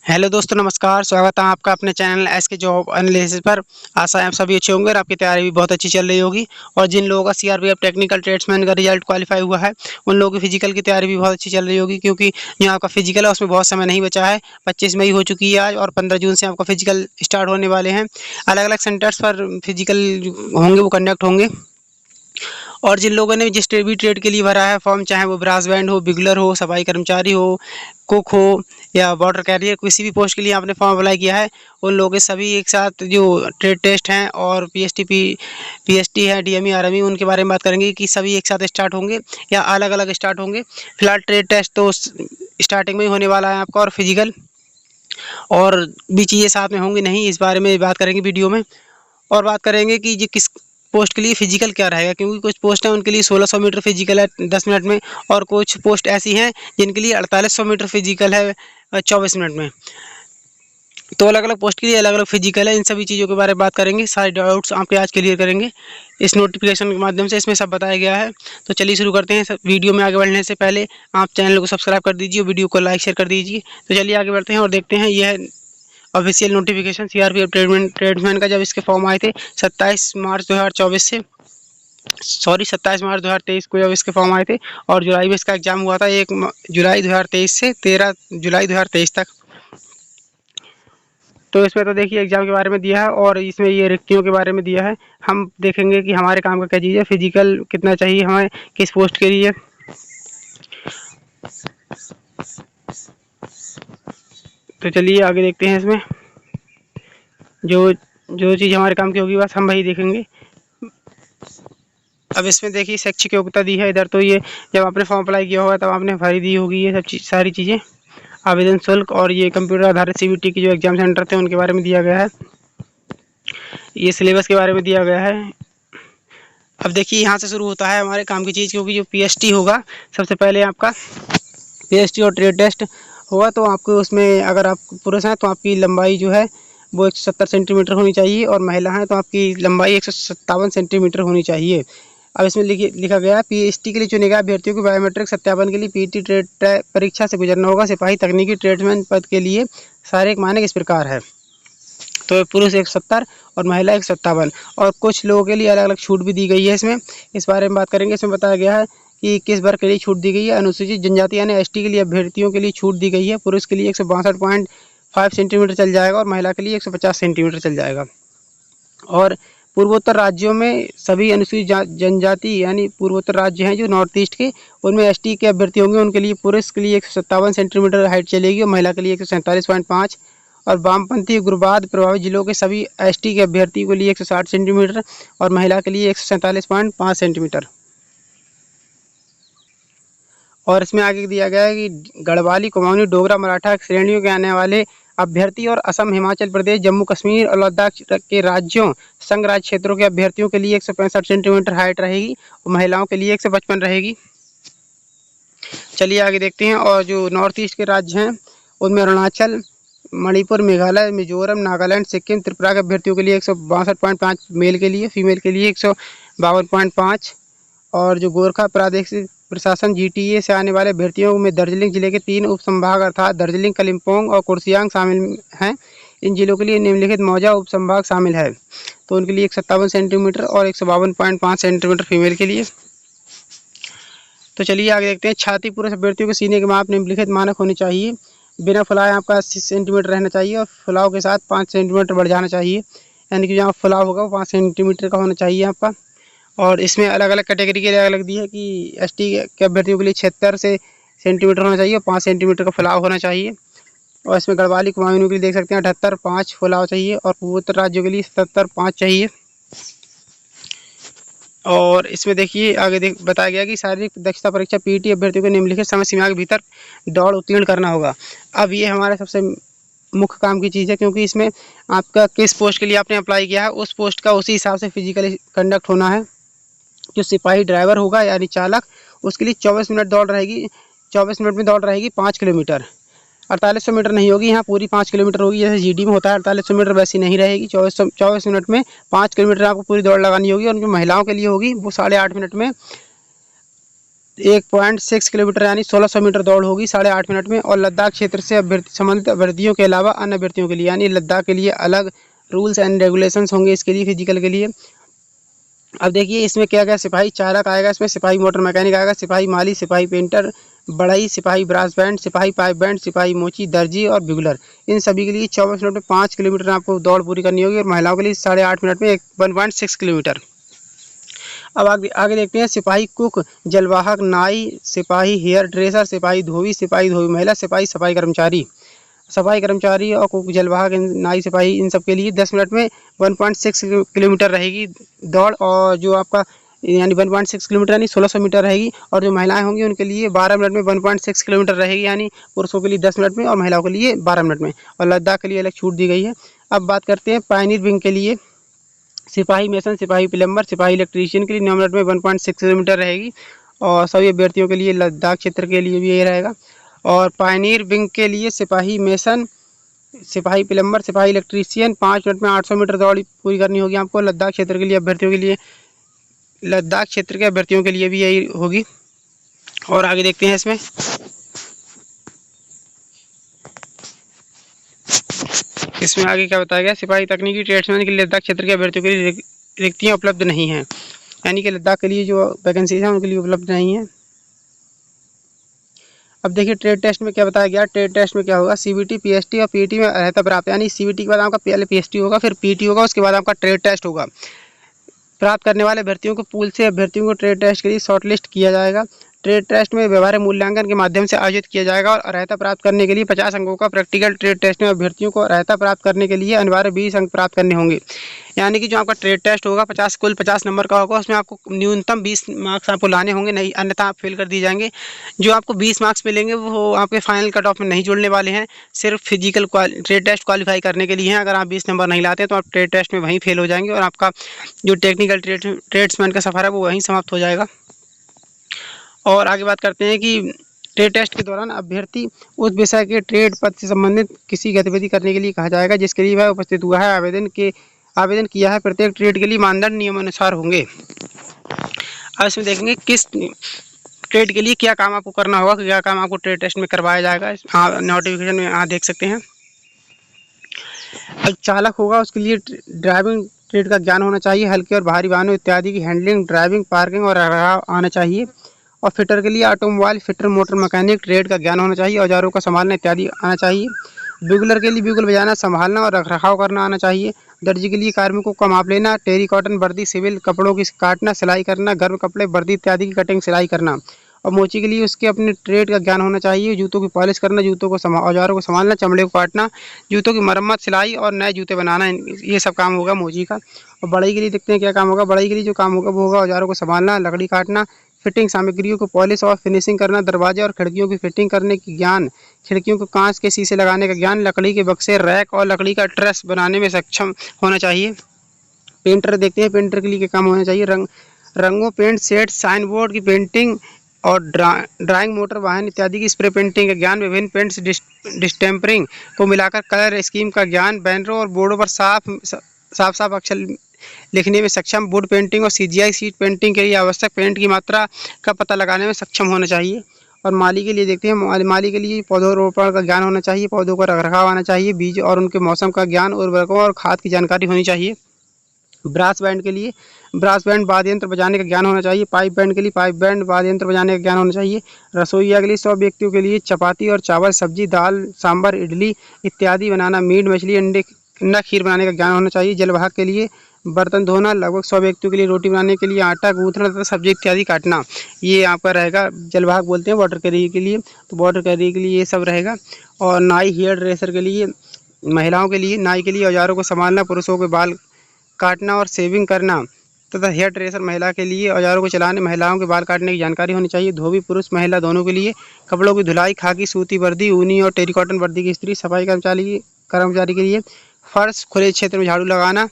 Hello दोस्तों, नमस्कार। स्वागत है आपका अपने चैनल एसके जॉब एनालिसिस पर। आशा है आप सभी अच्छे होंगे और आपकी तैयारी भी बहुत अच्छी चल रही होगी। और जिन लोगों का सीआरपीएफ टेक्निकल ट्रेड्समैन का रिजल्ट क्वालिफाई हुआ है, उन लोगों की फिजिकल की तैयारी भी बहुत अच्छी चल रही होगी, क्योंकि जो आपका फिजिकल है उसमें बहुत समय नहीं बचा है। 25 मई हो चुकी है आज, और 15 जून से आपका फिजिकल स्टार्ट होने वाले हैं। अलग अलग सेंटर्स पर फिजिकल होंगे, वो कंडक्ट होंगे। और जिन लोगों ने जिस भी ट्रेड के लिए भरा है फॉर्म, चाहे वो ब्रास बैंड हो, बिगलर हो, सफाई कर्मचारी हो, कुक हो या वाटर कैरियर, किसी भी पोस्ट के लिए आपने फॉर्म अप्लाई किया है, उन लोगों के सभी एक साथ जो ट्रेड टेस्ट हैं और पीएसटी है, डीएमई आरएमई, उनके बारे में बात करेंगे कि सभी एक साथ स्टार्ट होंगे या अलग अलग स्टार्ट होंगे। फिलहाल ट्रेड टेस्ट तो स्टार्टिंग में ही होने वाला है आपका, और फिजिकल और भी चीज़ें साथ में होंगी नहीं, इस बारे में बात करेंगे वीडियो में। और बात करेंगे कि ये किस पोस्ट के लिए फिजिकल क्या रहेगा, क्योंकि कुछ पोस्ट हैं उनके लिए 1600 मीटर फिजिकल है 10 मिनट में, और कुछ पोस्ट ऐसी हैं जिनके लिए 4800 मीटर फिजिकल है 24 मिनट में। तो अलग अलग पोस्ट के लिए अलग अलग फिजिकल है। इन सभी चीज़ों के बारे में बात करेंगे, सारे डाउट्स आपके आज क्लियर करेंगे इस नोटिफिकेशन के माध्यम से। इसमें सब बताया गया है। तो चलिए शुरू करते हैं। वीडियो में आगे बढ़ने से पहले आप चैनल को सब्सक्राइब कर दीजिए, वीडियो को लाइक शेयर कर दीजिए। तो चलिए आगे बढ़ते हैं और देखते हैं। यह ऑफिशियल नोटिफिकेशन सीआरपीएफ ट्रेड्समैन का, जब इसके फॉर्म आए थे 27 मार्च 2024 से 27 मार्च 2023 को जब इसके फॉर्म आए थे, और जुलाई में इसका एग्जाम हुआ था 1 जुलाई 2023 से 13 जुलाई 2023 तक। तो इसमें तो देखिए एग्जाम के बारे में दिया है, और इसमें ये रिक्तियों के बारे में दिया है। हम देखेंगे कि हमारे काम का क्या चीज़ है, फिजिकल कितना चाहिए हमें, किस पोस्ट के लिए। तो चलिए आगे देखते हैं। इसमें जो जो चीज़ हमारे काम की होगी बस हम वही देखेंगे। अब इसमें देखिए शैक्षिक योग्यता दी है इधर। तो ये जब आपने फॉर्म अप्लाई किया होगा तब आपने भरी दी होगी ये सब सारी चीज़ें, आवेदन शुल्क, और ये कंप्यूटर आधारित सीबीटी की जो एग्जाम सेंटर थे उनके बारे में दिया गया है। ये सिलेबस के बारे में दिया गया है। अब देखिए यहाँ से शुरू होता है हमारे काम की चीज़, क्योंकि जो पीएसटी होगा सबसे पहले आपका पीएसटी और ट्रेड टेस्ट होगा। तो आपको उसमें अगर आप पुरुष हैं तो आपकी लंबाई जो है वो 170 सेंटीमीटर होनी चाहिए, और महिला हैं तो आपकी लंबाई 157 सेंटीमीटर होनी चाहिए। अब इसमें लिखा गया है पीएसटी के लिए चुने गए अभ्यर्थियों को बायोमेट्रिक सत्यापन के लिए पीटी ट्रेड परीक्षा से गुजरना होगा। सिपाही तकनीकी ट्रेडमैन पद के लिए शारीरिक मानक इस प्रकार है। तो पुरुष 170 और महिला 157, और कुछ लोगों के लिए अलग अलग छूट भी दी गई है। इसमें इस बारे में बात करेंगे। इसमें बताया गया है कि किस वर्ग के लिए छूट दी गई है। अनुसूचित जनजाति यानी एसटी के लिए अभ्यर्थियों के लिए छूट दी गई है। पुरुष के लिए 162.5 सेंटीमीटर चल जाएगा, और महिला के लिए 150 सेंटीमीटर चल जाएगा। और पूर्वोत्तर राज्यों में सभी अनुसूचित जनजाति यानी पूर्वोत्तर राज्य हैं जो नॉर्थ ईस्ट के, उनमें एसटी के अभ्यर्थी होंगे। उनके लिए पुरुष के लिए 157 सेंटीमीटर हाइट चलेगी, और महिला के लिए 147.5। और वामपंथी उग्रवाद प्रभावित जिलों के सभी एसटी के अभ्यर्थियों के लिए 160 सेंटीमीटर, और महिला के लिए 147.5 सेंटीमीटर। और इसमें आगे दिया गया है कि गढ़वाली, कुमाऊनी, डोगरा, मराठा श्रेणियों के आने वाले अभ्यर्थी और असम, हिमाचल प्रदेश, जम्मू कश्मीर और लद्दाख के राज्यों संघ राज्य क्षेत्रों के अभ्यर्थियों के लिए 165 सेंटीमीटर हाइट रहेगी, और महिलाओं के लिए 155 रहेगी। चलिए आगे देखते हैं। और जो नॉर्थ ईस्ट के राज्य हैं उनमें अरुणाचल, मणिपुर, मेघालय, मिजोरम, नागालैंड, सिक्किम, त्रिपुरा के अभ्यर्थियों के लिए 162.5 मेल के लिए, फीमेल के लिए 152.5। और जो गोरखा प्रादेशिक प्रशासन जीटीए से आने वाले अभ्यर्थियों में दार्जिलिंग जिले के 3 उपसंभाग अर्थात दार्जिलिंग, कालिम्पोंग और कुर्सियांग शामिल हैं। इन जिलों के लिए निम्नलिखित मौजा उपसंभाग शामिल है। तो उनके लिए 157 सेंटीमीटर और 152.5 सेंटीमीटर फीमेल के लिए। तो चलिए आगे देखते हैं। छाती पुरुष अभ्यर्थियों के सीने के माप निम्नलिखित मानक होने चाहिए। बिना फुलाए आपका 80 सेंटीमीटर रहना चाहिए, और फुलाव के साथ 5 सेंटीमीटर बढ़ जाना चाहिए, यानी कि जहाँ फुलाव होगा वो 5 सेंटीमीटर का होना चाहिए आपका। और इसमें अलग अलग कैटेगरी के लिए अलग अलग दी है कि एसटी के अभ्यर्थियों के लिए 76 सेंटीमीटर होना चाहिए, और 5 सेंटीमीटर का फुलाव होना चाहिए। और इसमें गढ़वाली, कुमाऊनी के लिए देख सकते हैं 78.5 फुलाव चाहिए, और पूर्वोत्तर राज्यों के लिए 77.5 चाहिए। और इसमें देखिए आगे बताया गया कि शारीरिक दक्षता परीक्षा पीटी अभ्यर्थियों को निम्नलिखित समय सीमा के भीतर दौड़ उत्तीर्ण करना होगा। अब ये हमारे सबसे मुख्य काम की चीज़ है, क्योंकि इसमें आपका किस पोस्ट के लिए आपने अप्लाई किया है उस पोस्ट का उसी हिसाब से फिजिकली कंडक्ट होना है। जो सिपाही ड्राइवर होगा यानी चालक, उसके लिए 24 मिनट दौड़ रहेगी। 24 मिनट में दौड़ रहेगी 5 किलोमीटर। 4800 मीटर नहीं होगी, यहाँ पूरी 5 किलोमीटर होगी। जैसे जीडी में होता है 4800 मीटर, वैसी नहीं रहेगी। 24 मिनट में 5 किलोमीटर आपको पूरी दौड़ लगानी होगी। और जो महिलाओं के लिए होगी वो 8.5 मिनट में 1.6 किलोमीटर यानी 1600 मीटर दौड़ होगी 8.5 मिनट में। और लद्दाख क्षेत्र से संबंधित अभ्यर्थियों के अलावा अन्य अभ्यर्थियों के लिए यानी लद्दाख के लिए अलग रूल्स एंड रेगुलेशंस होंगे इसके लिए, फिजिकल के लिए। अब देखिए इसमें क्या क्या सिपाही चालक आएगा, इसमें सिपाही मोटर मैकेनिक आएगा, सिपाही माली, सिपाही पेंटर, बढ़ई, सिपाही ब्रास बैंड, सिपाही पाइप बैंड, सिपाही मोची, दर्जी और बिगुलर। इन सभी के लिए 24 मिनट में 5 किलोमीटर आपको दौड़ पूरी करनी होगी और महिलाओं के लिए 8.5 मिनट में 1.6 किलोमीटर। अब आगे देखते हैं सिपाही कुक, जलवाहक, नाई, सिपाही हेयर ड्रेसर, सिपाही धोबी महिला, सिपाही सफाई कर्मचारी और कुक, जलवाहक, नाई, सिपाही, इन सब के लिए 10 मिनट में 1.6 किलोमीटर रहेगी दौड़। और जो आपका यानी 1.6 किलोमीटर यानी 1600 मीटर रहेगी। और जो महिलाएं होंगी उनके लिए 12 मिनट में 1.6 किलोमीटर रहेगी, यानी पुरुषों के लिए 10 मिनट में और महिलाओं के लिए 12 मिनट में। और लद्दाख के लिए अलग छूट दी गई है। अब बात करते हैं पायनियर विंग के लिए। सिपाही मेसन, सिपाही प्लम्बर, सिपाही इलेक्ट्रीशियन के लिए 9 मिनट में 1.6 किलोमीटर रहेगी। और सभी अभ्यर्थियों के लिए लद्दाख क्षेत्र के लिए भी यही रहेगा। और पायनियर विंग के लिए सिपाही मेसन, सिपाही प्लम्बर, सिपाही इलेक्ट्रीशियन 5 मिनट में 800 मीटर दौड़ पूरी करनी होगी आपको। लद्दाख क्षेत्र के लिए अभ्यर्थियों के लिए, लद्दाख क्षेत्र के अभ्यर्थियों के लिए भी यही होगी। और आगे देखते हैं इसमें आगे क्या बताया गया। सिपाही तकनीकी ट्रेड्समैन के लिए लद्दाख क्षेत्र के अभ्यर्थियों के लिए रिक्तियाँ उपलब्ध नहीं हैं, यानी कि लद्दाख के लिए जो वैकेंसीज हैं उनके लिए उपलब्ध नहीं है। अब देखिए ट्रेड टेस्ट में क्या बताया गया। ट्रेड टेस्ट में क्या होगा, सीबीटी, पीएसटी और पीटी में अर्हता प्राप्त, यानी सीबीटी के बाद आपका पहले पीएसटी होगा, फिर पीटी होगा, उसके बाद आपका ट्रेड टेस्ट होगा। प्राप्त करने वाले अभ्यर्थियों को पूल से अभ्यर्थियों को ट्रेड टेस्ट के लिए शॉर्टलिस्ट किया जाएगा। ट्रेड टेस्ट में व्यवहार मूल्यांकन के माध्यम से आयोजित किया जाएगा। और अर्हता प्राप्त करने के लिए 50 अंकों का प्रैक्टिकल ट्रेड टेस्ट में अभ्यर्थियों को अर्हता प्राप्त करने के लिए अनिवार्य 20 अंक प्राप्त करने होंगे। यानी कि जो आपका ट्रेड टेस्ट होगा कुल 50 नंबर का होगा, उसमें आपको न्यूनतम 20 मार्क्स आपको लाने होंगे, नहीं अन्यथा आप फेल कर दिए जाएंगे। जो आपको 20 मार्क्स मिलेंगे वो आपके फाइनल कट ऑफ में नहीं जुड़ने वाले हैं, सिर्फ फिजिकल ट्रेड टेस्ट क्वालिफाई करने के लिए हैं। अगर आप 20 नंबर नहीं लाते तो आप ट्रेड टेस्ट में वहीं फेल हो जाएंगे और आपका जो टेक्निकल ट्रेड्समैन का सफ़र है वो वहीं समाप्त हो जाएगा। और आगे बात करते हैं कि ट्रेड टेस्ट के दौरान अभ्यर्थी उस विषय के ट्रेड पद से संबंधित किसी गतिविधि करने के लिए कहा जाएगा जिसके लिए वह उपस्थित हुआ है। आवेदन किया है। प्रत्येक ट्रेड के लिए मानदंड नियमानुसार होंगे। अब इसमें देखेंगे किस ट्रेड के लिए क्या काम आपको करना होगा, क्या काम आपको ट्रेड टेस्ट में करवाया जाएगा। हाँ, नोटिफिकेशन में यहाँ देख सकते हैं। अब चालक होगा, उसके लिए ड्राइविंग ट्रेड का ज्ञान होना चाहिए। हल्के और भारी वाहनों इत्यादि की हैंडलिंग, ड्राइविंग, पार्किंग और रखरखाव आना चाहिए। और फिटर के लिए automobile fitter, motor mechanic trade का ज्ञान होना चाहिए। औजारों का संभालना इत्यादि आना चाहिए। बिगुलर के लिए बिगुल बजाना, संभालना और रखरखाव करना आना चाहिए। दर्जी के लिए कार्मिकों का माप लेना, टेरी कॉटन वर्दी, सिविल कपड़ों की काटना, सिलाई करना, गर्म कपड़े वर्दी इत्यादि की कटिंग सिलाई करना। और मोची के लिए उसके अपने ट्रेड का ज्ञान होना चाहिए। जूतों की पॉलिश करना, औजारों को संभालना, चमड़े को काटना, जूतों की मरम्मत, सिलाई और नए जूते बनाना, ये सब काम होगा मोची का। और बढ़ई के लिए देखते हैं क्या काम होगा। बढ़ई के लिए जो काम होगा वो होगा औजारों को संभालना, लकड़ी काटना, फिटिंग सामग्रियों को पॉलिश और फिनिशिंग करना, दरवाजे और खिड़कियों की फिटिंग करने की ज्ञान, खिड़कियों को कांच के शीशे लगाने का ज्ञान, लकड़ी के बक्से, रैक और लकड़ी का ट्रस बनाने में सक्षम होना चाहिए। पेंटर देखते हैं, पेंटर के लिए क्या काम होना चाहिए। रंगों, पेंट सेट, साइन बोर्ड की पेंटिंग और ड्राइंग, मोटर वाहन इत्यादि की स्प्रे पेंटिंग का ज्ञान, विभिन्न पेंट्स डिस्टेम्परिंग को मिलाकर कलर स्कीम का ज्ञान, बैनरों और बोर्डों पर साफ अक्षर लिखने में सक्षम, वुड पेंटिंग और सीजीआई शीट पेंटिंग के लिए आवश्यक पेंट की मात्रा का पता लगाने में सक्षम होना चाहिए। और माली के लिए देखते हैं, माली के लिए पौधरोपण का ज्ञान होना चाहिए, पौधों का रखरखाव आना चाहिए, बीज और उनके मौसम का ज्ञान, उर्वरकों और खाद की जानकारी होनी चाहिए। ब्रास बैंड के लिए ब्रास बैंड वाद्य यंत्र बजाने का ज्ञान होना चाहिए। पाइप बैंड के लिए पाइप बैंड वाद्य यंत्र बजाने का ज्ञान होना चाहिए। रसोईया के लिए 100 व्यक्तियों के लिए चपाती और चावल, सब्जी, दाल, सांभर, इडली इत्यादि बनाना, मीट, मछली, अंडा, खीर बनाने का ज्ञान होना चाहिए। जलवाहक के लिए बर्तन धोना, लगभग 100 व्यक्तियों के लिए रोटी बनाने के लिए आटा गूंथना तथा सब्जी इत्यादि काटना, ये आपका रहेगा। जलवाहक बोलते हैं वाटर कैरियर के लिए, तो वाटर कैरियर के लिए ये सब रहेगा। और नाई हेयर ड्रेसर के लिए महिलाओं के लिए, नाई के लिए औजारों को संभालना, पुरुषों के बाल काटना और सेविंग करना तथा हेयर ड्रेसर महिला के लिए औजारों को चलाने, महिलाओं के बाल काटने की जानकारी होनी चाहिए। धोबी पुरुष महिला दोनों के लिए कपड़ों की धुलाई, खाकी सूती वर्दी, ऊनी और टेरिकॉटन वर्दी की स्त्री। सफाई कर्मचारी के लिए फर्श, खुले क्षेत्र में झाड़ू लगाना,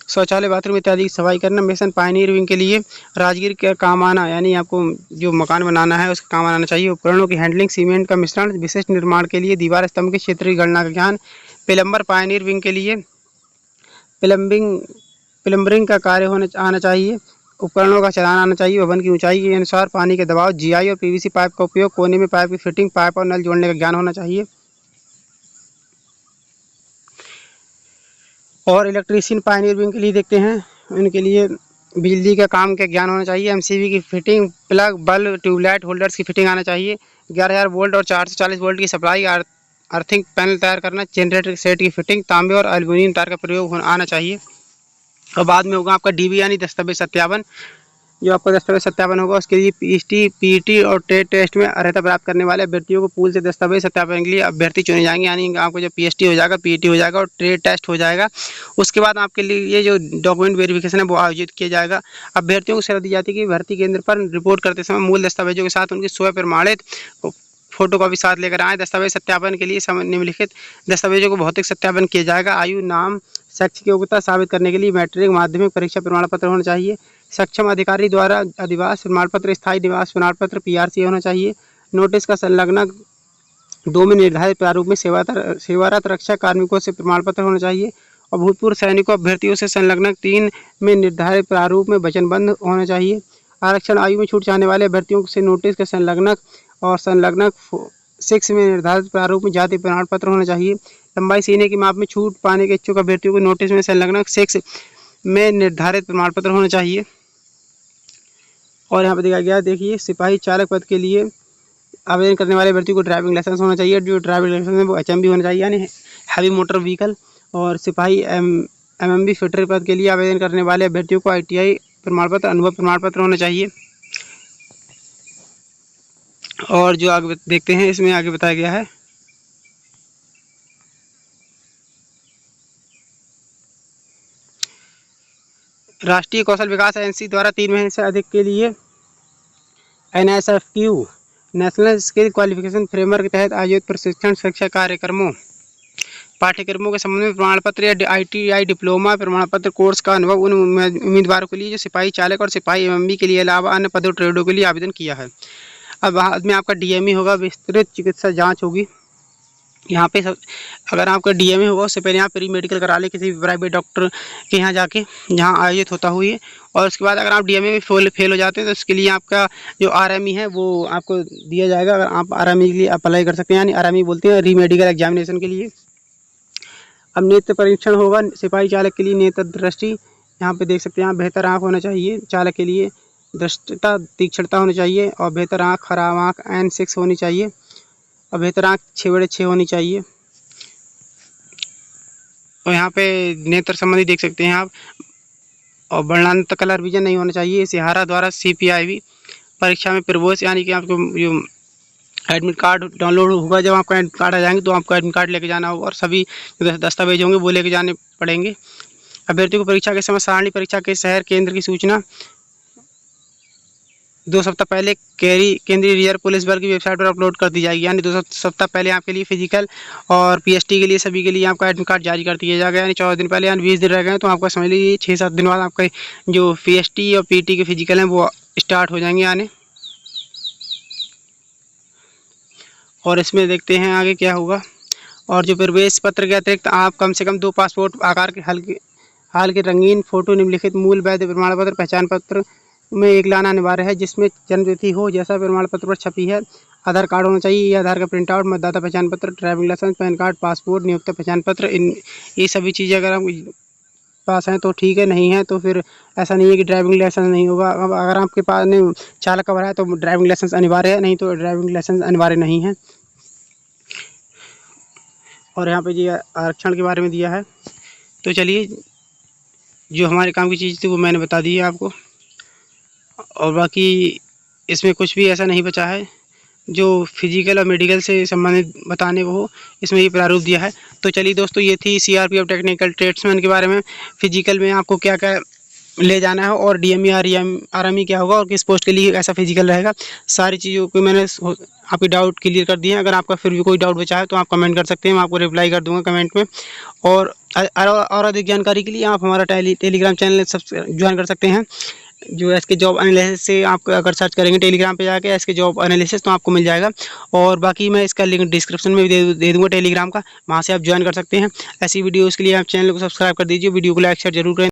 शौचालय, बाथरूम इत्यादि की सफाई करना। मिशन पायनियर विंग के लिए राजगीर का काम आना, यानी आपको जो मकान बनाना है उसका काम आना चाहिए। उपकरणों की हैंडलिंग, सीमेंट का मिश्रण, विशिष्ट निर्माण के लिए दीवार स्तंभ के क्षेत्र की गणना का ज्ञान। प्लम्बर पायनियर विंग के लिए प्लम्बरिंग का कार्य आना चाहिए। उपकरणों का चलान आना चाहिए। भवन की ऊंचाई के अनुसार पानी के दबाव, जीआई और पीवीसी पाइप का उपयोग, कोने में पाइप की फिटिंग, पाइप और नल जोड़ने का ज्ञान होना चाहिए। और इलेक्ट्रीशियन पायनियर विंग के लिए देखते हैं, उनके लिए बिजली का काम का ज्ञान होना चाहिए। एमसीबी की fitting, plug, bulb, tubelight holders की फिटिंग आना चाहिए। 11,000 वोल्ट और 440 वोल्ट की सप्लाई, अर्थिंग पैनल तैयार करना, जनरेटर सेट की फिटिंग, तांबे और एल्युमिनियम तार का प्रयोग आना चाहिए। और बाद में होगा आपका डीबी यानी दस्तावेज सत्यापन। जो आपका दस्तावेज सत्यापन होगा उसके लिए पीएचटी, पीईटी और टेट टेस्ट में अर्हता प्राप्त करने वाले अभ्यर्थियों को पूल से दस्तावेज सत्यापन के लिए अभ्यर्थी चुने जाएंगे। यानी आपको जो पीएचटी हो जाएगा, पीईटी हो जाएगा और ट्रेड टेस्ट हो जाएगा। उसके बाद आपके लिए ये जो डॉक्यूमेंट वेरिफिकेशन है वो आयोजित किया जाएगा। अभ्यर्थियों को सलाह दी जाती है कि भर्ती केंद्र पर रिपोर्ट करते समय मूल दस्तावेजों के साथ उनकी स्व प्रमाणित फोटोकॉपी साथ लेकर आएँ। दस्तावेज सत्यापन के लिए निम्नलिखित दस्तावेजों को भौतिक सत्यापन किया जाएगा। आयु, नाम, शैक्षिक योग्यता साबित करने के लिए मैट्रिक माध्यमिक परीक्षा प्रमाण पत्र होना चाहिए। सक्षम अधिकारी द्वारा अधिवास प्रमाण पत्र, स्थायी निवास प्रमाण पत्र पीआरसी होना चाहिए। नोटिस का संलग्न 2 में निर्धारित प्रारूप में सेवारत रक्षा कार्मिकों से प्रमाण पत्र होना चाहिए। और भूतपूर्व सैनिकों अभ्यर्थियों से संलग्न 3 में निर्धारित प्रारूप में वचनबद्ध होना चाहिए। आरक्षण आयु में छूट जाने वाले अभ्यर्थियों से नोटिस के संलग्न और संलग्न 6 में निर्धारित प्रारूप में जाति प्रमाण पत्र होना चाहिए। लंबाई सीने की माप में छूट पाने के इच्छुक अभ्यर्थियों को नोटिस में संलग्न 6 में निर्धारित प्रमाण पत्र होना चाहिए। और यहाँ पर दिखाया गया, देखिए, सिपाही चालक पद के लिए आवेदन करने वाले अभ्यर्थी को ड्राइविंग लाइसेंस होना चाहिए। जो ड्राइविंग लाइसेंस है वो HMV होना चाहिए, यानी हैवी मोटर व्हीकल। और सिपाही MMB फिटर पद के लिए आवेदन करने वाले अभ्यर्थियों को ITI प्रमाण पत्र, अनुभव प्रमाण पत्र होना चाहिए। और जो आगे देखते हैं, इसमें आगे बताया गया है, राष्ट्रीय कौशल विकास एजेंसी द्वारा 3 महीने से अधिक के लिए NSFQ national skill qualification framework के तहत आयोजित प्रशिक्षण शिक्षा कार्यक्रमों पाठ्यक्रमों के संबंध में प्रमाण पत्र या ITI डिप्लोमा प्रमाण पत्र कोर्स का अनुभव उन उम्मीदवारों के लिए जो सिपाही चालक और सिपाही MMB के लिए अलावा अन्य पदों ट्रेडों के लिए आवेदन किया है। अब बाद में आपका DME होगा, विस्तृत चिकित्सा जाँच होगी। यहाँ पे अगर आपका DME होगा उससे पहले आप प्री मेडिकल करा ले किसी प्राइवेट डॉक्टर के यहाँ जाके, जहाँ आयोजित होता हुई है। और उसके बाद अगर आप DME में फेल हो जाते हैं तो उसके लिए आपका जो RME है वो आपको दिया जाएगा। अगर आप RME के लिए अप्लाई कर सकते हैं, यानी RME बोलते हैं री मेडिकल एग्जामिनेशन के लिए। अब नेत्र परीक्षण होगा सिपाही चालक के लिए। नेत्र दृष्टि यहाँ पे देख सकते हैं आप, बेहतर आँख होना चाहिए चालक के लिए, दृष्टता तीक्ष्णता होनी चाहिए और बेहतर आँख, खराब आँख N6 होनी चाहिए और बेहतर आँख 6/6 होनी चाहिए। और यहाँ पे नेत्र संबंधी देख सकते हैं आप, और वर्णांतर कलर विजन नहीं होना चाहिए। सिहारा द्वारा CPIV परीक्षा में प्रवेश, यानी कि आपको जो एडमिट कार्ड डाउनलोड होगा, जब आपका एडमिट कार्ड आ जाएंगे तो आपको एडमिट कार्ड लेके जाना होगा और सभी दस्तावेज होंगे वो लेके जाने पड़ेंगे। अभ्यर्थियों को परीक्षा के समय सारणी, परीक्षा के शहर, केंद्र की सूचना 2 सप्ताह पहले केंद्रीय रिजर्व पुलिस बल की वेबसाइट पर अपलोड कर दी जाएगी। यानी 2 सप्ताह पहले आपके लिए फिजिकल और PST के लिए सभी के लिए आपका एडमिट कार्ड जारी कर दिया जाएगा। यानी 14 दिन पहले, यानी 20 दिन रह गए तो आपका समझ लीजिए 6-7 दिन बाद आपके जो PST और PT के फिजिकल हैं वो स्टार्ट हो जाएंगे आने। और इसमें देखते हैं आगे क्या होगा। और जो प्रवेश पत्र के अतिरिक्त आप कम से कम 2 पासपोर्ट आकार के हाल के रंगीन फोटो, निम्नलिखित मूल वैध प्रमाण पत्र, पहचान पत्र में एक लाना अनिवार्य है जिसमें जन्मतिथि हो जैसा प्रमाण पत्र पर छपी है। आधार कार्ड होना चाहिए, ये आधार का प्रिंट आउट, मतदाता पहचान पत्र, driving licence, PAN card, passport, नियोक्ता पहचान पत्र, ये सभी चीज़ें अगर आप पास हैं तो ठीक है, नहीं है तो फिर ऐसा नहीं है कि ड्राइविंग लाइसेंस नहीं होगा। अब अगर आपके पास नहीं चालक का भरा है तो ड्राइविंग लाइसेंस अनिवार्य है, नहीं तो ड्राइविंग लाइसेंस अनिवार्य नहीं है। और यहाँ पे जी आरक्षण के बारे में दिया है। तो चलिए, जो हमारे काम की चीज़ थी वो मैंने बता दी है आपको, और बाकी इसमें कुछ भी ऐसा नहीं बचा है जो फिजिकल और मेडिकल से संबंधित बताने को हो, इसमें ये प्रारूप दिया है। तो चलिए दोस्तों, ये थी CRPF टेक्निकल ट्रेड्समैन के बारे में। फिजिकल में आपको क्या क्या ले जाना है और DME RME क्या होगा और किस पोस्ट के लिए ऐसा फिजिकल रहेगा, सारी चीज़ों को मैंने आपके डाउट क्लियर कर दिए हैं। अगर आपका फिर भी कोई डाउट बचा है तो आप कमेंट कर सकते हैं, मैं आपको रिप्लाई कर दूंगा कमेंट में। और अधिक जानकारी के लिए आप हमारा टेलीग्राम चैनल ज्वाइन कर सकते हैं, जो SK जॉब एनालिसिस से आप अगर सर्च करेंगे टेलीग्राम पे जाके SK जॉब एनालिसिस तो आपको मिल जाएगा। और बाकी मैं इसका लिंक डिस्क्रिप्शन में भी दे दूँगा टेलीग्राम का, वहाँ से आप ज्वाइन कर सकते हैं। ऐसी वीडियोज़ के लिए आप चैनल को सब्सक्राइब कर दीजिए, वीडियो को लाइक शेयर जरूर करें।